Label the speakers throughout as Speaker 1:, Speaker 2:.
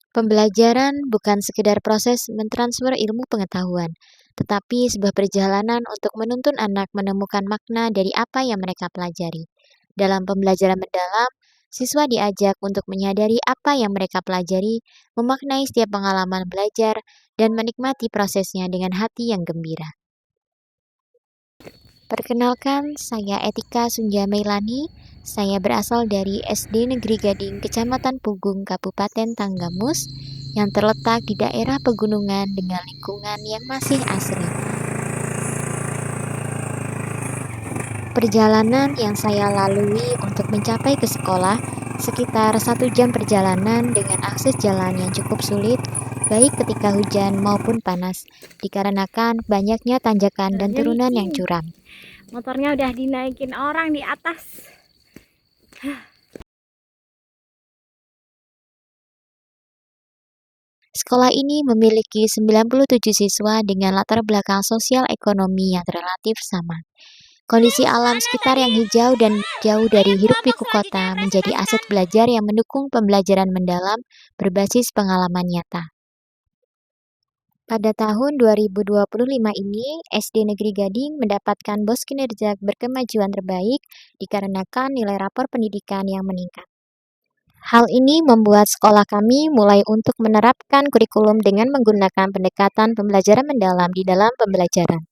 Speaker 1: Pembelajaran bukan sekedar proses mentransfer ilmu pengetahuan, tetapi sebuah perjalanan untuk menuntun anak menemukan makna dari apa yang mereka pelajari. Dalam pembelajaran mendalam, siswa diajak untuk menyadari apa yang mereka pelajari, memaknai setiap pengalaman belajar, dan menikmati prosesnya dengan hati yang gembira. Perkenalkan, saya Etika Sunja Meilani. Saya berasal dari SD Negeri Gading, Kecamatan Pugung, Kabupaten Tanggamus, yang terletak di daerah pegunungan dengan lingkungan yang masih asri. Perjalanan yang saya lalui untuk mencapai ke sekolah sekitar 1 jam perjalanan dengan akses jalan yang cukup sulit, baik ketika hujan maupun panas, dikarenakan banyaknya tanjakan dan turunan yang curam.
Speaker 2: Motornya udah dinaikin orang di atas.
Speaker 1: Sekolah ini memiliki 97 siswa dengan latar belakang sosial ekonomi yang relatif sama. Kondisi alam sekitar yang hijau dan jauh dari hiruk-pikuk kota menjadi aset belajar yang mendukung pembelajaran mendalam berbasis pengalaman nyata. Pada tahun 2025 ini, SD Negeri Gading mendapatkan BOS kinerja berkemajuan terbaik dikarenakan nilai rapor pendidikan yang meningkat. Hal ini membuat sekolah kami mulai untuk menerapkan kurikulum dengan menggunakan pendekatan pembelajaran mendalam di dalam pembelajaran.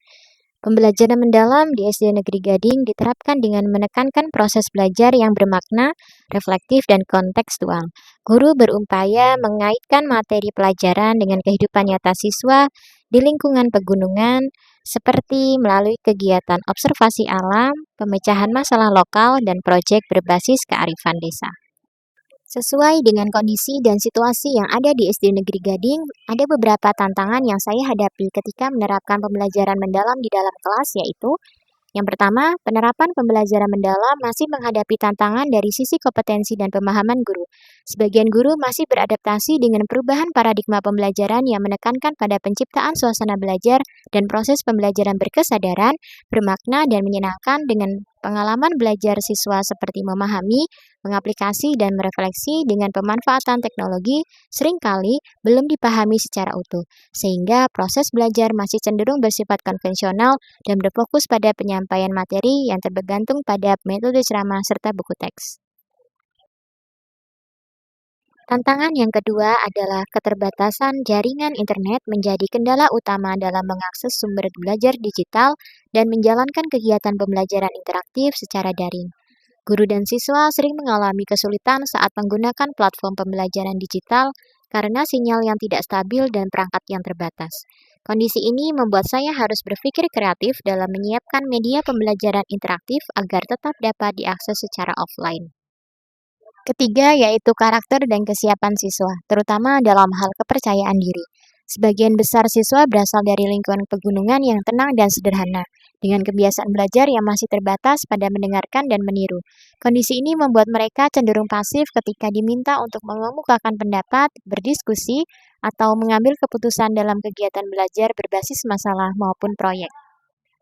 Speaker 1: Pembelajaran mendalam di SD Negeri Gading diterapkan dengan menekankan proses belajar yang bermakna, reflektif, dan kontekstual. Guru berupaya mengaitkan materi pelajaran dengan kehidupan nyata siswa di lingkungan pegunungan, seperti melalui kegiatan observasi alam, pemecahan masalah lokal, dan proyek berbasis kearifan desa. Sesuai dengan kondisi dan situasi yang ada di SD Negeri Gading, ada beberapa tantangan yang saya hadapi ketika menerapkan pembelajaran mendalam di dalam kelas, yaitu yang pertama, penerapan pembelajaran mendalam masih menghadapi tantangan dari sisi kompetensi dan pemahaman guru. Sebagian guru masih beradaptasi dengan perubahan paradigma pembelajaran yang menekankan pada penciptaan suasana belajar dan proses pembelajaran berkesadaran, bermakna, dan menyenangkan dengan pengalaman belajar siswa seperti memahami, mengaplikasi, dan merefleksi dengan pemanfaatan teknologi seringkali belum dipahami secara utuh, sehingga proses belajar masih cenderung bersifat konvensional dan berfokus pada penyampaian materi yang tergantung pada metode ceramah serta buku teks. Tantangan yang kedua adalah keterbatasan jaringan internet menjadi kendala utama dalam mengakses sumber belajar digital dan menjalankan kegiatan pembelajaran interaktif secara daring. Guru dan siswa sering mengalami kesulitan saat menggunakan platform pembelajaran digital karena sinyal yang tidak stabil dan perangkat yang terbatas. Kondisi ini membuat saya harus berpikir kreatif dalam menyiapkan media pembelajaran interaktif agar tetap dapat diakses secara offline. Ketiga yaitu karakter dan kesiapan siswa, terutama dalam hal kepercayaan diri. Sebagian besar siswa berasal dari lingkungan pegunungan yang tenang dan sederhana, dengan kebiasaan belajar yang masih terbatas pada mendengarkan dan meniru. Kondisi ini membuat mereka cenderung pasif ketika diminta untuk mengemukakan pendapat, berdiskusi, atau mengambil keputusan dalam kegiatan belajar berbasis masalah maupun proyek.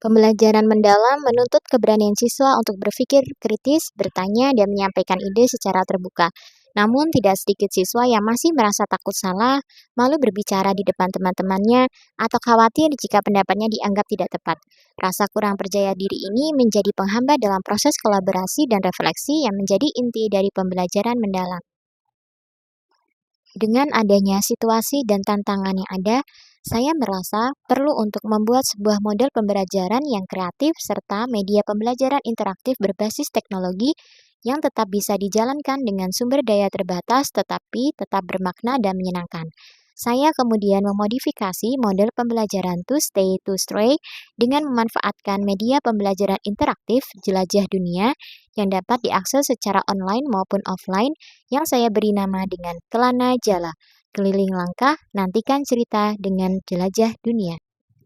Speaker 1: Pembelajaran mendalam menuntut keberanian siswa untuk berpikir kritis, bertanya, dan menyampaikan ide secara terbuka. Namun, tidak sedikit siswa yang masih merasa takut salah, malu berbicara di depan teman-temannya, atau khawatir jika pendapatnya dianggap tidak tepat. Rasa kurang percaya diri ini menjadi penghambat dalam proses kolaborasi dan refleksi yang menjadi inti dari pembelajaran mendalam. Dengan adanya situasi dan tantangan yang ada, saya merasa perlu untuk membuat sebuah model pembelajaran yang kreatif serta media pembelajaran interaktif berbasis teknologi yang tetap bisa dijalankan dengan sumber daya terbatas tetapi tetap bermakna dan menyenangkan. Saya kemudian memodifikasi model pembelajaran to stay to stray dengan memanfaatkan media pembelajaran interaktif jelajah dunia yang dapat diakses secara online maupun offline yang saya beri nama dengan Kelana Jala. Keliling langkah, nantikan cerita dengan jelajah dunia.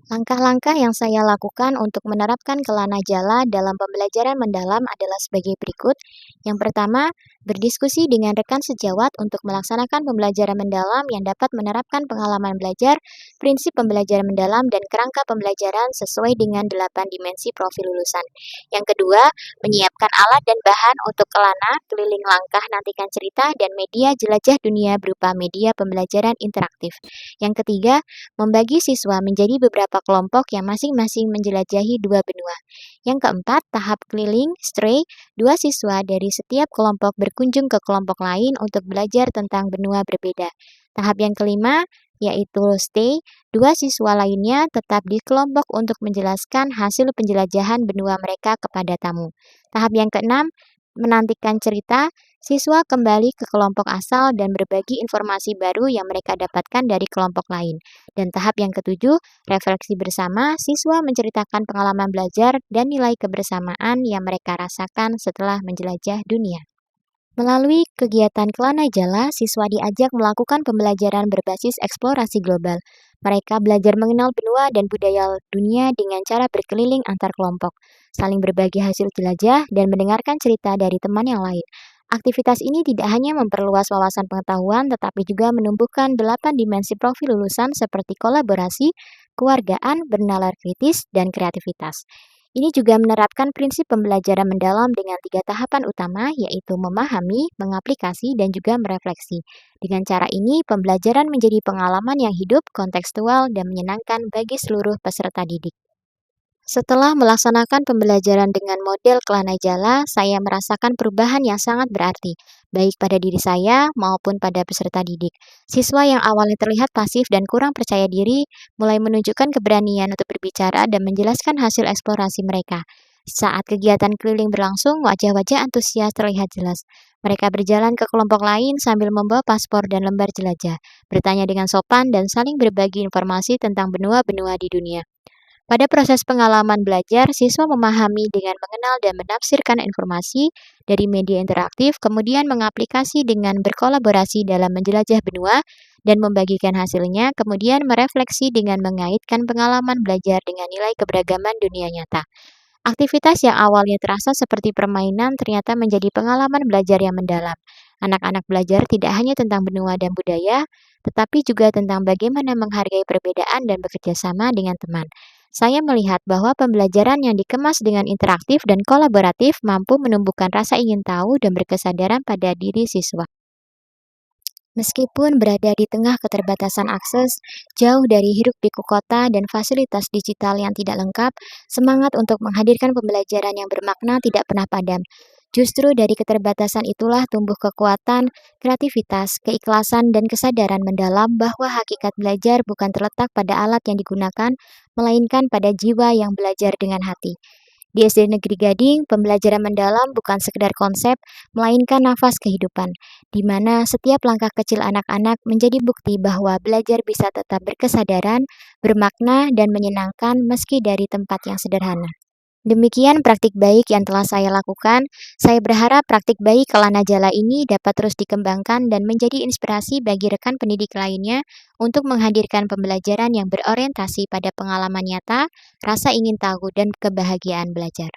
Speaker 1: Langkah-langkah yang saya lakukan untuk menerapkan kelana jala dalam pembelajaran mendalam adalah sebagai berikut. Yang pertama, berdiskusi dengan rekan sejawat untuk melaksanakan pembelajaran mendalam yang dapat menerapkan pengalaman belajar, prinsip pembelajaran mendalam, dan kerangka pembelajaran sesuai dengan 8 dimensi profil lulusan. Yang kedua, menyiapkan alat dan bahan untuk kelana, keliling langkah, nantikan cerita, dan media jelajah dunia berupa media pembelajaran interaktif. Yang ketiga, membagi siswa menjadi beberapa kelompok yang masing-masing menjelajahi dua benua. Yang keempat, tahap keliling, stray, dua siswa dari setiap kelompok berkunjung ke kelompok lain untuk belajar tentang benua berbeda. Tahap yang kelima, yaitu stay, dua siswa lainnya tetap di kelompok untuk menjelaskan hasil penjelajahan benua mereka kepada tamu. Tahap yang keenam, menantikan cerita, siswa kembali ke kelompok asal dan berbagi informasi baru yang mereka dapatkan dari kelompok lain. Dan tahap yang ketujuh, refleksi bersama, siswa menceritakan pengalaman belajar dan nilai kebersamaan yang mereka rasakan setelah menjelajah dunia. Melalui kegiatan Kelana Jala, siswa diajak melakukan pembelajaran berbasis eksplorasi global. Mereka belajar mengenal benua dan budaya dunia dengan cara berkeliling antar kelompok, saling berbagi hasil jelajah, dan mendengarkan cerita dari teman yang lain. Aktivitas ini tidak hanya memperluas wawasan pengetahuan, tetapi juga menumbuhkan 8 dimensi profil lulusan seperti kolaborasi, keluargaan, bernalar kritis, dan kreativitas. Ini juga menerapkan prinsip pembelajaran mendalam dengan 3 tahapan utama, yaitu memahami, mengaplikasi, dan juga merefleksi. Dengan cara ini, pembelajaran menjadi pengalaman yang hidup, kontekstual, dan menyenangkan bagi seluruh peserta didik. Setelah melaksanakan pembelajaran dengan model Kelana Jala, saya merasakan perubahan yang sangat berarti, baik pada diri saya maupun pada peserta didik. Siswa yang awalnya terlihat pasif dan kurang percaya diri, mulai menunjukkan keberanian untuk berbicara dan menjelaskan hasil eksplorasi mereka. Saat kegiatan keliling berlangsung, wajah-wajah antusias terlihat jelas. Mereka berjalan ke kelompok lain sambil membawa paspor dan lembar jelajah, bertanya dengan sopan dan saling berbagi informasi tentang benua-benua di dunia. Pada proses pengalaman belajar, siswa memahami dengan mengenal dan menafsirkan informasi dari media interaktif, kemudian mengaplikasi dengan berkolaborasi dalam menjelajah benua dan membagikan hasilnya, kemudian merefleksi dengan mengaitkan pengalaman belajar dengan nilai keberagaman dunia nyata. Aktivitas yang awalnya terasa seperti permainan ternyata menjadi pengalaman belajar yang mendalam. Anak-anak belajar tidak hanya tentang benua dan budaya, tetapi juga tentang bagaimana menghargai perbedaan dan bekerja sama dengan teman. Saya melihat bahwa pembelajaran yang dikemas dengan interaktif dan kolaboratif mampu menumbuhkan rasa ingin tahu dan berkesadaran pada diri siswa. Meskipun berada di tengah keterbatasan akses, jauh dari hiruk-pikuk kota dan fasilitas digital yang tidak lengkap, semangat untuk menghadirkan pembelajaran yang bermakna tidak pernah padam. Justru dari keterbatasan itulah tumbuh kekuatan, kreativitas, keikhlasan, dan kesadaran mendalam bahwa hakikat belajar bukan terletak pada alat yang digunakan, melainkan pada jiwa yang belajar dengan hati. Di SD Negeri Gading, pembelajaran mendalam bukan sekedar konsep, melainkan nafas kehidupan, di mana setiap langkah kecil anak-anak menjadi bukti bahwa belajar bisa tetap berkesadaran, bermakna, dan menyenangkan meski dari tempat yang sederhana. Demikian praktik baik yang telah saya lakukan. Saya berharap praktik baik Kelana Jala ini dapat terus dikembangkan dan menjadi inspirasi bagi rekan pendidik lainnya untuk menghadirkan pembelajaran yang berorientasi pada pengalaman nyata, rasa ingin tahu, dan kebahagiaan belajar.